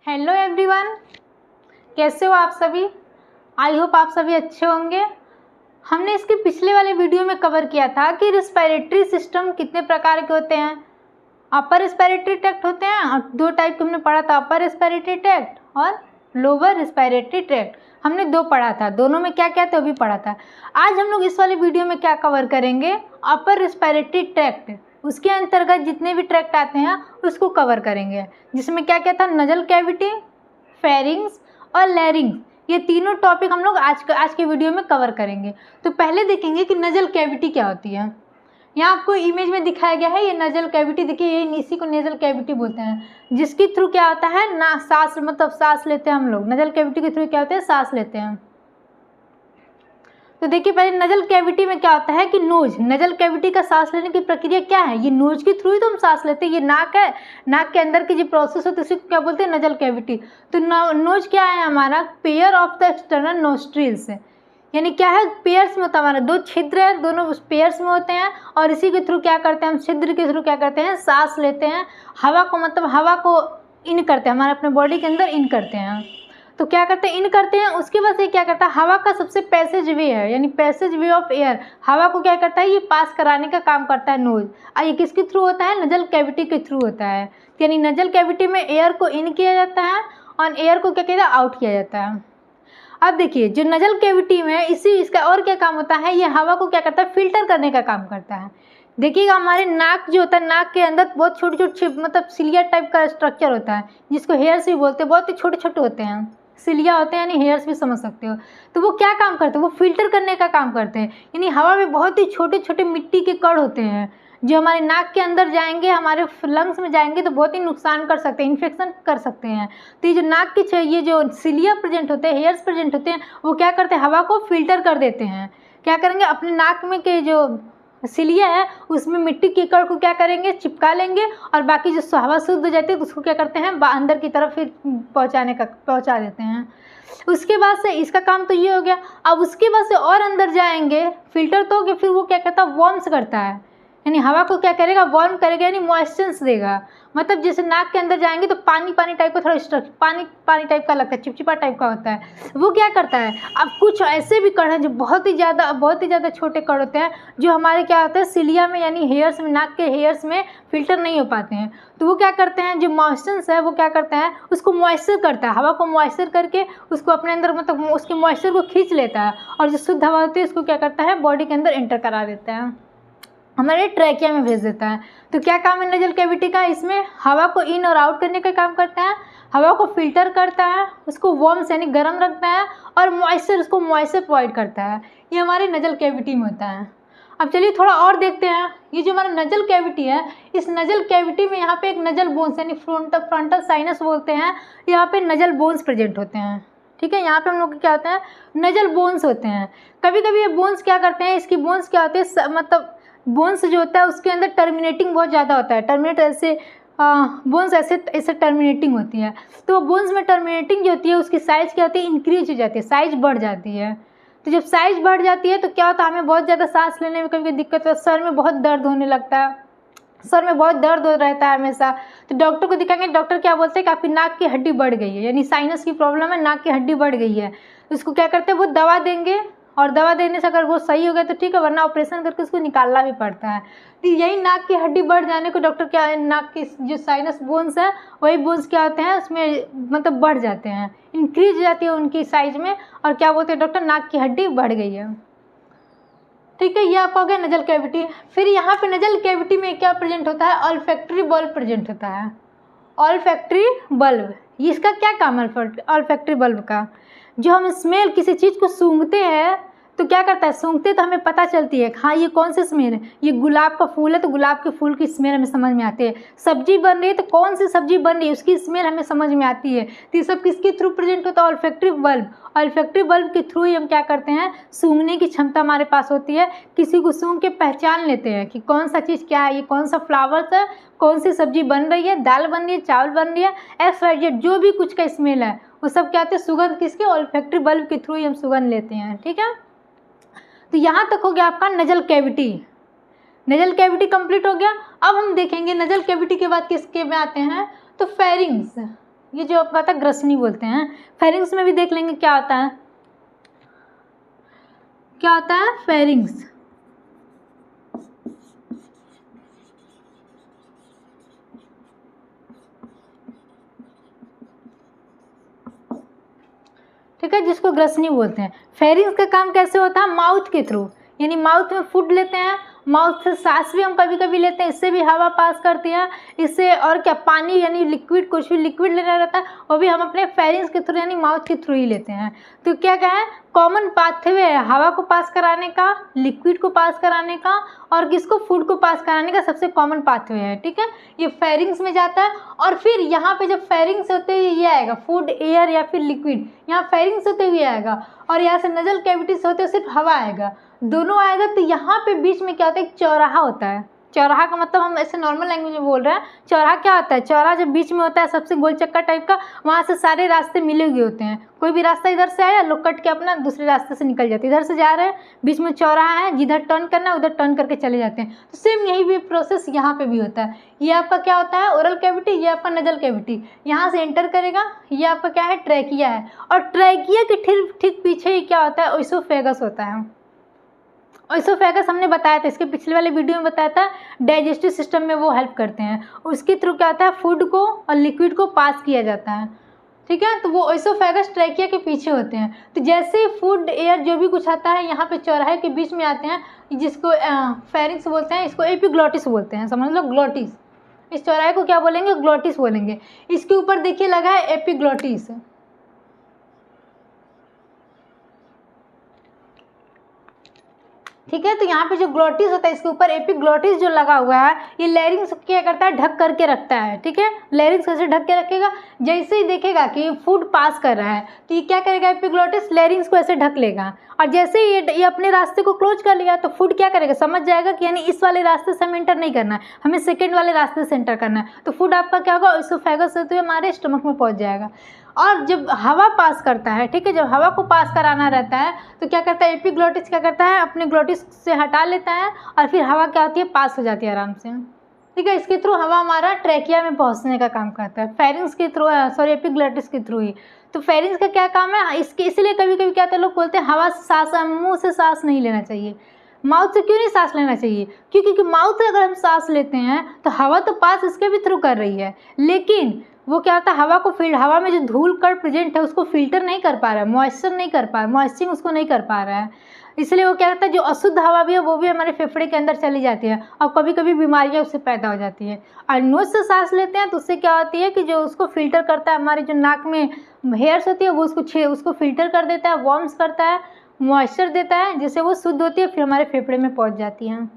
Hello everyone, कैसे हो आप सभी। आई होप आप सभी अच्छे होंगे। हमने इसके पिछले वाले वीडियो में कवर किया था कि रिस्पिरेटरी सिस्टम कितने प्रकार के होते हैं। अपर रिस्पिरेटरी ट्रैक्ट होते हैं और दो टाइप के हमने पढ़ा था, अपर रिस्पिरेटरी ट्रैक्ट और लोअर रिस्पिरेटरी ट्रैक्ट। हमने दो पढ़ा था, दोनों में क्या क्या था वो भी पढ़ा था। आज हम लोग इस वाले वीडियो में क्या कवर करेंगे, अपर रिस्पिरेटरी ट्रैक्ट, उसके अंतर्गत जितने भी ट्रैक्ट आते हैं उसको कवर करेंगे, जिसमें क्या क्या था, नजल कैविटी, फेरिंग्स और लैरिंग्स। ये तीनों टॉपिक हम लोग आज के वीडियो में कवर करेंगे। तो पहले देखेंगे कि नजल कैविटी क्या होती है। यहाँ आपको इमेज में दिखाया गया है, ये नजल कैविटी देखिए, ये इसी को नेजल कैविटी बोलते हैं, जिसके थ्रू क्या होता है ना, सांस मतलब सांस लेते हैं हम लोग। नजल कैविटी के थ्रू क्या होता है, सांस लेते हैं। तो देखिए पहले नजल कैविटी में क्या होता है कि नोज, नजल कैविटी का सांस लेने की प्रक्रिया क्या है, ये नोज के थ्रू ही तो हम सांस लेते हैं। ये नाक है, नाक के अंदर की जो प्रोसेस होती है उसी को क्या बोलते हैं, नजल कैविटी। तो नोज क्या है हमारा, pair of the external nostrils, यानी क्या है, पेयर्स में होता है हमारा, दो छिद्र है, दोनों पेयर्स में होते हैं और इसी के थ्रू क्या करते हैं हम, छिद्र के थ्रू क्या करते हैं, सांस लेते हैं। हवा को मतलब हवा को इन करते हैं, हमारे अपने बॉडी के अंदर इन करते हैं। तो क्या करते हैं, इन करते हैं। उसके बाद ये क्या करता है, हवा का सबसे पैसेज वे है, यानी पैसेज वे ऑफ एयर, हवा को क्या करता है, ये पास कराने का काम करता है नोज। और ये किसके थ्रू होता है, नजल कैविटी के थ्रू होता है। यानी नजल कैविटी में एयर को इन किया जाता है और एयर को क्या कहते हैं, आउट किया जाता है। अब देखिए जो नजल कैविटी में इसका और क्या काम होता है, ये हवा को क्या करता है, फिल्टर करने का काम करता है। देखिएगा हमारे नाक जो होता है, नाक के अंदर बहुत छोटे छोटे मतलब सिलिया टाइप का स्ट्रक्चर होता है, जिसको हेयर्स भी बोलते हैं। बहुत ही छोटे छोटे होते हैं, सिलिया होते हैं, यानी हेयर्स भी समझ सकते हो। तो वो क्या काम करते हैं, वो फिल्टर करने का काम करते हैं। यानी हवा में बहुत ही छोटे छोटे मिट्टी के कण होते हैं जो हमारे नाक के अंदर जाएंगे, हमारे लंग्स में जाएंगे तो बहुत ही नुकसान कर सकते हैं, इन्फेक्शन कर सकते हैं। तो ये जो नाक के ये जो सिलिया प्रेजेंट होते हैं, हेयर्स प्रेजेंट होते हैं, वो क्या करते हैं, हवा को फिल्टर कर देते हैं। क्या करेंगे, अपने नाक में के जो सिलिया है उसमें मिट्टी के कण को क्या करेंगे, चिपका लेंगे और बाकी जो हवा शुद्ध हो जाती है तो उसको क्या करते हैं, अंदर की तरफ फिर पहुंचा देते हैं। उसके बाद से इसका काम तो ये हो गया। अब उसके बाद से और अंदर जाएंगे, फिल्टर तो हो गया, फिर वो क्या करता है, वार्म्स करता है, यानी हवा को क्या करेगा, वार्म करेगा, यानी मॉइस्चर्स देगा। मतलब जैसे नाक के अंदर जाएंगे तो पानी पानी टाइप का थोड़ा स्ट्रक्चर, पानी पानी टाइप का लगता है, चिपचिपा टाइप का होता है। वो क्या करता है, अब कुछ ऐसे भी कण हैं जो बहुत ही ज़्यादा छोटे कण होते हैं, जो हमारे क्या होते हैं, सिलिया में यानी हेयर्स में, नाक के हेयर्स में फिल्टर नहीं हो पाते हैं। तो वो क्या करते हैं, जो मॉइस्चर्स है वो क्या करते हैं, उसको मॉइस्चर करता है, हवा को मॉइस्चर करके उसको अपने अंदर मतलब उसके मॉइस्चर को खींच लेता है और जो शुद्ध हवा होती है उसको क्या करता है, बॉडी के अंदर एंटर करा देता है, हमारे ट्रैकिया में भेज देता है। तो क्या काम है नजल कैविटी का, इसमें हवा को इन और आउट करने का काम करता है, हवा को फिल्टर करता है, उसको वार्म यानी गर्म रखता है और उसको मॉइस्चर प्रोवाइड करता है। ये हमारे नजल कैविटी में होता है। अब चलिए थोड़ा और देखते हैं, ये जो हमारा नजल कैविटी है, इस नजल कैविटी में यहाँ पे एक नजल बोन्स यानी फ्रंटल साइनस बोलते हैं, यहाँ पे नजल बोन्स प्रेजेंट होते हैं। ठीक है, यहाँ पे हम लोग क्या होते हैं, नजल बोन्स होते हैं। कभी कभी ये बोन्स क्या करते हैं, इसकी बोन्स क्या होते हैं, मतलब बोन्स जो होता है उसके अंदर टर्मिनेटिंग बहुत ज़्यादा होता है, टर्मिनेट ऐसे बोन्स ऐसे टर्मिनेटिंग होती है। तो बोन्स में टर्मिनेटिंग जो होती है उसकी साइज़ क्या होती है, इंक्रीज हो जाती है, साइज़ बढ़ जाती है। तो जब साइज़ बढ़ जाती है तो क्या होता है, हमें बहुत ज़्यादा सांस लेने में कभी दिक्कत होता है, सर में बहुत दर्द होने लगता है, सर में बहुत दर्द हो रहता है हमेशा। तो डॉक्टर को दिखाएंगे, डॉक्टर क्या बोलते हैं कि आपकी नाक की हड्डी बढ़ गई है, यानी साइनस की प्रॉब्लम है, नाक की हड्डी बढ़ गई है। उसको क्या करते हैं, वो दवा देंगे और दवा देने से अगर वो सही हो गया तो ठीक है, वरना ऑपरेशन करके उसको निकालना भी पड़ता है। तो यही नाक की हड्डी बढ़ जाने को डॉक्टर क्या है, नाक की जो साइनस बोन्स है वही बोन्स क्या होते हैं, उसमें मतलब बढ़ जाते हैं, इंक्रीज हो जाती है उनकी साइज में, और क्या बोलते हैं डॉक्टर, नाक की हड्डी बढ़ गई है। ठीक है, ये आपका हो गया नजल कैविटी। फिर यहाँ पे नजल कैविटी में क्या प्रेजेंट होता है, ऑल्फैक्टरी बल्ब प्रेजेंट होता है। ऑल्फैक्टरी बल्ब, इसका क्या काम है ऑल्फैक्टरी बल्ब का, जो हम स्मेल किसी चीज़ को सूंघते हैं तो क्या करता है, सूंघते तो हमें पता चलती है हाँ ये कौन सी स्मेल है, ये गुलाब का फूल है तो गुलाब के फूल की स्मेल हमें समझ में आती है, सब्जी बन रही है तो कौन सी सब्जी बन रही है उसकी स्मेल हमें समझ में आती है। तो ये सब किसके थ्रू प्रेजेंट होता है, ऑल्फैक्टरी बल्ब। ऑल्फैक्टरी बल्ब के थ्रू ही हम क्या करते हैं, सूंघने की क्षमता हमारे पास होती है, किसी को सूंघ के पहचान लेते हैं कि कौन सा चीज़ क्या है, ये कौन सा फ्लावर्स है, कौन सी सब्जी बन रही है, दाल बन रही है, चावल बन रही है, XYZ जो भी कुछ का स्मेल है वो सब क्या होते हैं, सुगंध किसके, ऑल्फैक्टरी बल्ब के थ्रू ही हम सुगंध लेते हैं। ठीक है, तो यहाँ तक हो गया आपका nasal cavity. Nasal cavity complete हो गया। अब हम देखेंगे नजल कैविटी के बाद किसके में आते हैं, तो फेरिंग्स। ये जो आपका आता है ग्रसनी बोलते हैं। फेरिंग्स में भी देख लेंगे क्या होता है, क्या होता है फेरिंग्स। ठीक है, जिसको ग्रसनी बोलते हैं। फेरिंग्स का काम कैसे होता है, माउथ के थ्रू, यानी माउथ में फूड लेते हैं, माउथ से सांस भी हम कभी कभी लेते हैं, इससे भी हवा पास करती है, इससे और क्या पानी यानी लिक्विड, कुछ भी लिक्विड लेना रहता है वो भी हम अपने फेरिंग्स के थ्रू यानी माउथ के थ्रू ही लेते हैं। तो क्या है, कॉमन पाथवे है हवा को पास कराने का, लिक्विड को पास कराने का और किसको, फूड को पास कराने का सबसे कॉमन पाथवे है। ठीक है, ये फेरिंग्स में जाता है। और फिर यहाँ पे जब फेरिंग्स होते हुए ये आएगा फूड, एयर या फिर लिक्विड, यहाँ फेरिंग्स होते हुए आएगा और यहाँ से नजल कैविटी से होते हुए सिर्फ हवा आएगा, दोनों आएगा। तो यहाँ पे बीच में क्या होता है, एक चौराहा होता है। चौराहा का मतलब हम ऐसे नॉर्मल लैंग्वेज में बोल रहे हैं। चौराहा क्या होता है, चौराहा जब बीच में होता है सबसे गोल चक्कर टाइप का, वहाँ से सारे रास्ते मिले हुए होते हैं। कोई भी रास्ता इधर से आया, लोग कट के अपना दूसरे रास्ते से निकल जाते हैं। इधर से जा रहे हैं, बीच में चौराहा है, जिधर टर्न करना है उधर टर्न करके चले जाते हैं। तो सेम यही भी प्रोसेस यहाँ पे भी होता है। ये आपका क्या होता है, ओरल कैविटी, ये आपका नजल कैविटी, यहाँ से एंटर करेगा। ये आपका क्या है, ट्रैकिया है। और ट्रैकिया के ठीक पीछे ही क्या होता है, ओइसोफेगस होता है। ओइसोफेगस हमने बताया था, इसके पिछले वाले वीडियो में बताया था, डाइजेस्टिव सिस्टम में वो हेल्प करते हैं। उसके थ्रू क्या होता है, फूड को और लिक्विड को पास किया जाता है। ठीक है, तो वो ओइसोफेगस ट्रैकिया के पीछे होते हैं। तो जैसे ही फूड, एयर जो भी कुछ आता है यहाँ पे चौराहे के बीच में आते हैं, जिसको फेरिंग्स बोलते हैं, इसको एपिग्लॉटिस बोलते हैं, समझ लो ग्लॉटिस। इस चौराहे को क्या बोलेंगे, ग्लॉटिस बोलेंगे। इसके ऊपर देखिए लगा है एपिग्लॉटिस। ठीक है, तो यहाँ पे जो ग्लॉटिस होता है इसके ऊपर एपिग्लॉटिस जो लगा हुआ है, ये लैरिंग्स क्या करता है, ढक करके रखता है। ठीक है, लैरिंग्स कैसे ढक के रखेगा, जैसे ही देखेगा कि फूड पास कर रहा है तो ये क्या करेगा, एपिग्लॉटिस लैरिंग्स को ऐसे ढक लेगा। और जैसे ही ये अपने रास्ते को क्लोज कर लिया तो फूड क्या करेगा, समझ जाएगा कि यानी इस वाले रास्ते से हमें एंटर नहीं करना है, हमें सेकेंड वाले रास्ते से एंटर करना है। तो फूड आपका क्या होगा, ओइसोफेगस होते हुए हमारे स्टमक में पहुँच जाएगा। और जब हवा पास करता है, ठीक है, जब हवा को पास कराना रहता है तो क्या करता है, एपिग्लॉटिस क्या करता है, अपने ग्लॉटिस से हटा लेता है और फिर हवा क्या होती है, पास हो जाती है आराम से। ठीक है, इसके थ्रू हवा हमारा ट्रैकिया में पहुंचने का काम करता है, फेरिंग्स के थ्रू, सॉरी एपिग्लॉटिस के थ्रू ही। तो फेरिंग्स का क्या काम है, इसके इसलिए कभी कभी क्या होता है, लोग बोलते हैं हवा से सांस, मुँह से सांस नहीं लेना चाहिए। माउथ से क्यों नहीं सांस लेना चाहिए, क्योंकि माउथ से अगर हम सांस लेते हैं तो हवा तो पास इसके भी थ्रू कर रही है, लेकिन वो क्या होता है, हवा को हवा में जो धूल कण प्रेजेंट है उसको फिल्टर नहीं कर पा रहा है, मॉइस्चर नहीं कर पा रहा, मॉइस्चरिंग उसको नहीं कर पा रहा है। इसलिए वो क्या होता है, जो अशुद्ध हवा भी है वो भी हमारे फेफड़े के अंदर चली जाती है और कभी कभी बीमारियां उससे पैदा हो जाती है। और नोज से सांस लेते हैं तो उससे क्या होती है कि जो उसको फिल्टर करता है, हमारे जो नाक में हेयर्स होती है वो उसको फिल्टर कर देता है, वार्म्स करता है, मॉइस्चर देता है, जिससे वो शुद्ध होती है, फिर हमारे फेफड़े में पहुँच जाती हैं।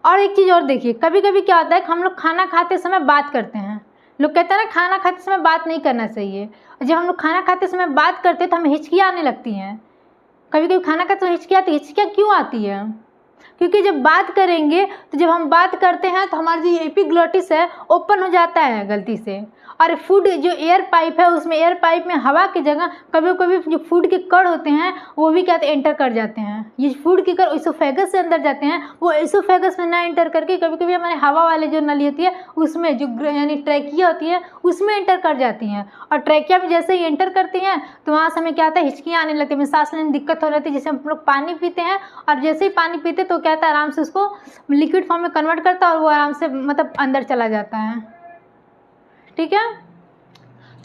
और एक चीज़ और देखिए, कभी कभी क्या होता है कि हम लोग खाना खाते समय बात करते हैं। लोग कहते हैं ना खाना खाते समय बात नहीं करना चाहिए। जब हम लोग खाना खाते समय बात करते हैं तो हमें हिचकियाँ आने लगती हैं। कभी कभी खाना खाते समय हिचकियाँ आती है, हिचकियाँ क्यों आती है, क्योंकि जब बात करेंगे तो जब हम बात करते हैं तो हमारा जो एपिग्लॉटिस है ओपन हो जाता है गलती से, और फूड जो एयर पाइप है उसमें, एयर पाइप में हवा की जगह कभी कभी जो फूड के कण होते हैं वो भी क्या एंटर कर जाते हैं। ये फूड के कण ओइसोफेगस से अंदर जाते हैं, वो ओइसोफेगस में ना एंटर करके कभी कभी हमारे हवा वाले जो नली होती है उसमें, जो यानी ट्रैकिया होती है उसमें एंटर कर जाती हैं। और ट्रैकिया में जैसे ही एंटर करती हैं तो वहाँ से हमें क्या होता है, हिचकियाँ आने लगती है, सांस लेने में दिक्कत हो जाती है। जैसे हम लोग पानी पीते हैं और जैसे ही पानी पीते तो क्या होता है, आराम से उसको लिक्विड फॉर्म में कन्वर्ट करता है और वो आराम से मतलब अंदर चला जाता है। ठीक है,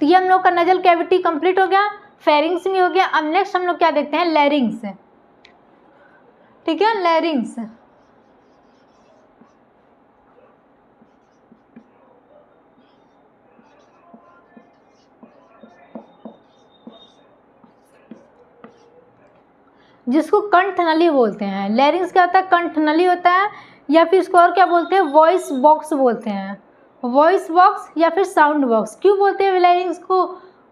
तो ये हम लोग का नजल कैविटी कंप्लीट हो गया, फेरिंग्स भी हो गया। अब नेक्स्ट हम लोग क्या देखते हैं, लैरिंग्स। ठीक है, लैरिंग्स जिसको कंठ नली बोलते हैं। लैरिंग्स क्या होता है, कंठ नली होता है, या फिर इसको और क्या बोलते हैं, वॉइस बॉक्स बोलते हैं। वॉइस बॉक्स या फिर साउंड बॉक्स। क्यों बोलते हैं लैरिंग्स को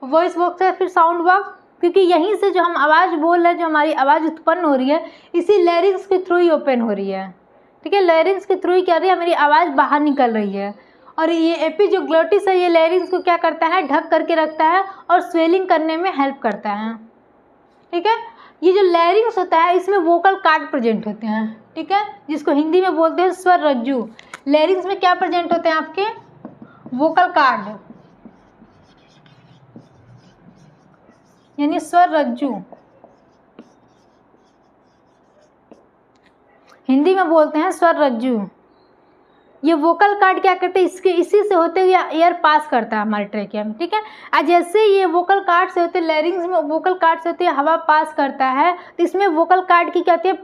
वॉइस बॉक्स या फिर साउंड बॉक्स, क्योंकि यहीं से जो हम आवाज़ बोल रहे हैं, जो हमारी आवाज़ उत्पन्न हो रही है, इसी लैरिंग्स के थ्रू ही ओपन हो रही है। ठीक है, लैरिंग्स के थ्रू ही क्या रही है, हमारी आवाज़ बाहर निकल रही है। और ये एपिग्लॉटिस है, ये लैरिंग्स को क्या करता है, ढक करके रखता है और स्वेलिंग करने में हेल्प करता है। ठीक है, ये जो लैरिंग्स होता है इसमें वोकल कार्ड प्रेजेंट होते हैं। ठीक है, जिसको हिंदी में बोलते हैं स्वर रज्जु। लैरिंग्स में क्या प्रेजेंट होते हैं आपके, वोकल कार्ड। यानी स्वर रज्जु, हिंदी में बोलते हैं स्वर रज्जु। ये वोकल कार्ड क्या करते हैं, इसके इसी से होते हुए एयर पास करता है हमारे ट्रेकिया में, ठीक है। आज जैसे ये वोकल कार्ड से होते, लैरिंग्स में वोकल कार्ड से होते हवा पास करता है, तो इसमें वोकल कार्ड की क्या होती है,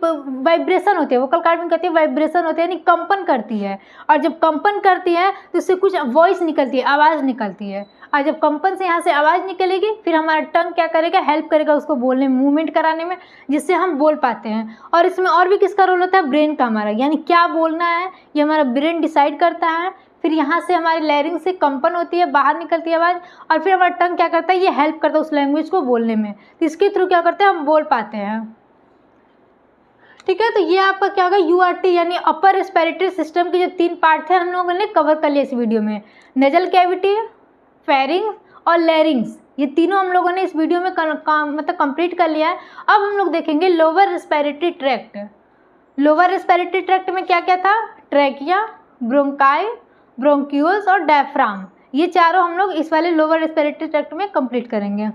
वाइब्रेशन होती है। वोकल कार्ड में कहती है वाइब्रेशन होती है, यानी कंपन करती है। और जब कंपन करती है तो इससे कुछ वॉइस निकलती है, आवाज़ निकलती है। और जब कंपन से यहाँ से आवाज़ निकलेगी, फिर हमारा टंग क्या करेगा, हेल्प करेगा उसको बोलने में, मूवमेंट कराने में, जिससे हम बोल पाते हैं। और इसमें और भी किसका रोल होता है, ब्रेन का हमारा, यानी क्या बोलना है ये हमारा ब्रेन डिसाइड करता है। फिर यहाँ से हमारे लैरिंग से कंपन होती है, बाहर निकलती है आवाज़, और फिर हमारा टंग क्या करता है, ये हेल्प करता है उस लैंग्वेज को बोलने में। तो इसके थ्रू क्या करते हैं, हम बोल पाते हैं, ठीक है। तो ये आपका क्या होगा, यूआरटी यानी अपर रेस्पिरेटरी सिस्टम के जो 3 पार्ट थे हम लोगों ने कवर कर लिया इस वीडियो में। नेजल कैविटी, फेरिंग्स और लैरिंग्स, ये तीनों हम लोगों ने इस वीडियो में मतलब कंप्लीट कर लिया है। अब हम लोग देखेंगे lower respiratory tract. Lower respiratory tract में क्या क्या था, ट्रैकिया, ब्रोंकाई, ब्रोंक्यूल्स और डायफ्राम, ये चारों हम लोग इस वाले लोअर रेस्पिरेटरी ट्रैक्ट में कंप्लीट करेंगे।